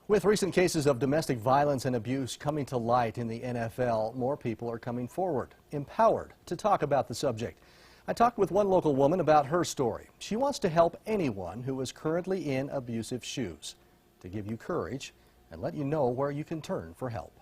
With recent cases of domestic violence and abuse coming to light in the NFL, more people are coming forward, empowered to talk about the subject. I talked with one local woman about her story. She wants to help anyone who is currently in abusive shoes, to give you courage and let you know where you can turn for help.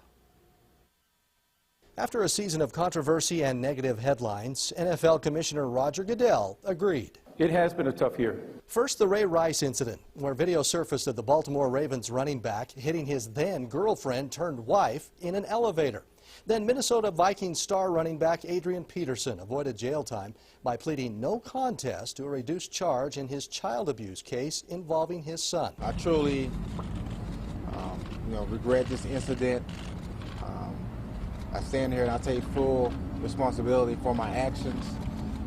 After a season of controversy and negative headlines, NFL Commissioner Roger Goodell agreed. It has been a tough year. First, the Ray Rice incident, where video surfaced of the Baltimore Ravens running back hitting his then-girlfriend turned wife in an elevator. Then Minnesota Vikings star running back Adrian Peterson avoided jail time by pleading no contest to a reduced charge in his child abuse case involving his son. I truly regret this incident. I stand here and I take full responsibility for my actions.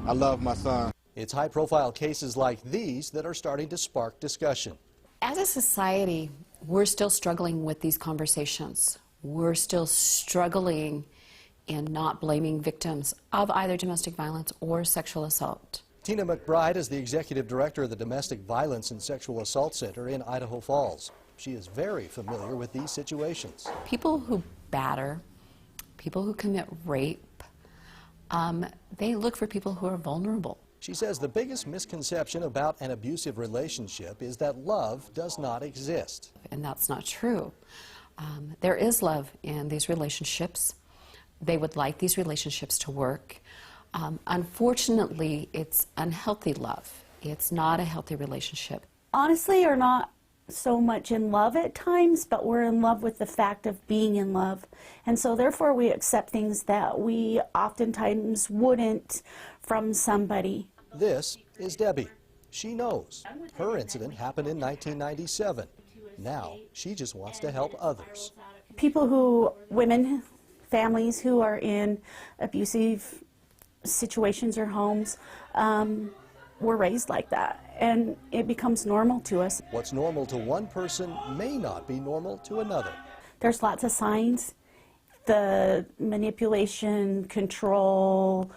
I love my son. It's high-profile cases like these that are starting to spark discussion. As a society, we're still struggling with these conversations. We're still struggling in not blaming victims of either domestic violence or sexual assault. Tina McBride is the executive director of the Domestic Violence and Sexual Assault Center in Idaho Falls. She is very familiar with these situations. People who batter, people who commit rape, they look for people who are vulnerable. She says the biggest misconception about an abusive relationship is that love does not exist. And that's not true. There is love in these relationships. They would like these relationships to work. Unfortunately, it's unhealthy love. It's not a healthy relationship. Honestly, are not so much in love at times, but we're in love with the fact of being in love. And so therefore we accept things that we oftentimes wouldn't from somebody. This is Debbie. She knows. Her incident happened in 1997. Now, she just wants to help others. People who, women, families who are in abusive situations or homes, were raised like that, and it becomes normal to us. What's normal to one person may not be normal to another. There's lots of signs. The manipulation, control,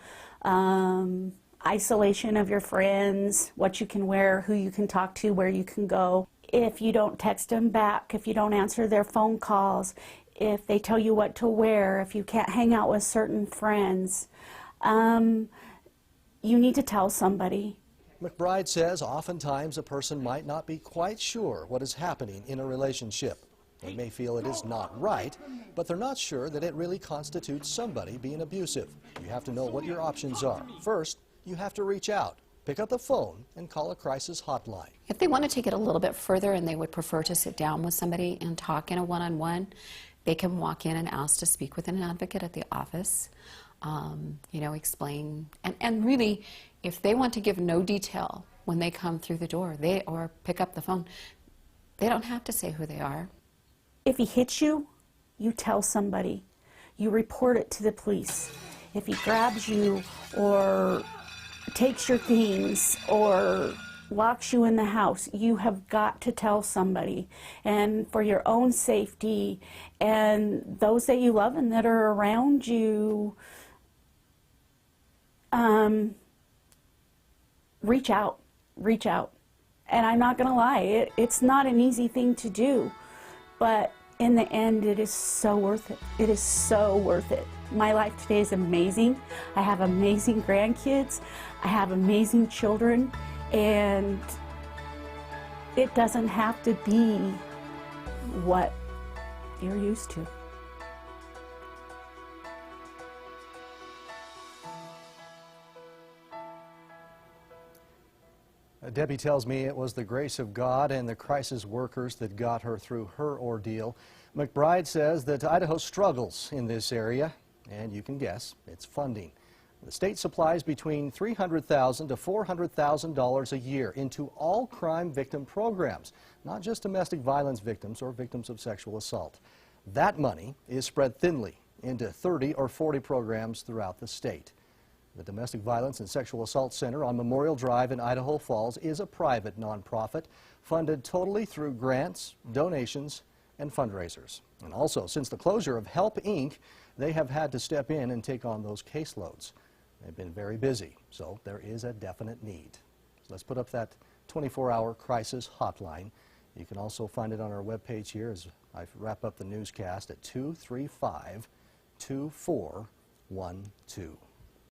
isolation of your friends, what you can wear, who you can talk to, where you can go. If you don't text them back, if you don't answer their phone calls, if they tell you what to wear, if you can't hang out with certain friends, you need to tell somebody. McBride says oftentimes a person might not be quite sure what is happening in a relationship. They may feel it is not right, but they're not sure that it really constitutes somebody being abusive. You have to know what your options are. First, you have to reach out, pick up the phone, and call a crisis hotline. If they want to take it a little bit further and they would prefer to sit down with somebody and talk in a one-on-one, they can walk in and ask to speak with an advocate at the office. Explain, and really, if they want to give no detail when they come through the door, or pick up the phone, they don't have to say who they are. If he hits you, you tell somebody. You report it to the police. If he grabs you or takes your things or locks you in the house, you have got to tell somebody. And for your own safety and those that you love and that are around you, reach out. And I'm not going to lie, it's not an easy thing to do, but in the end, it is so worth it. It is so worth it. My life today is amazing. I have amazing grandkids. I have amazing children, and it doesn't have to be what you're used to. Debbie tells me it was the grace of God and the crisis workers that got her through her ordeal. McBride says that Idaho struggles in this area, and you can guess, it's funding. The state supplies between $300,000 to $400,000 a year into all crime victim programs, not just domestic violence victims or victims of sexual assault. That money is spread thinly into 30 or 40 programs throughout the state. The Domestic Violence and Sexual Assault Center on Memorial Drive in Idaho Falls is a private nonprofit funded totally through grants, donations, and fundraisers. And also, since the closure of Help Inc., they have had to step in and take on those caseloads. They've been very busy, so there is a definite need. So let's put up that 24-hour crisis hotline. You can also find it on our webpage here as I wrap up the newscast at 235-2412.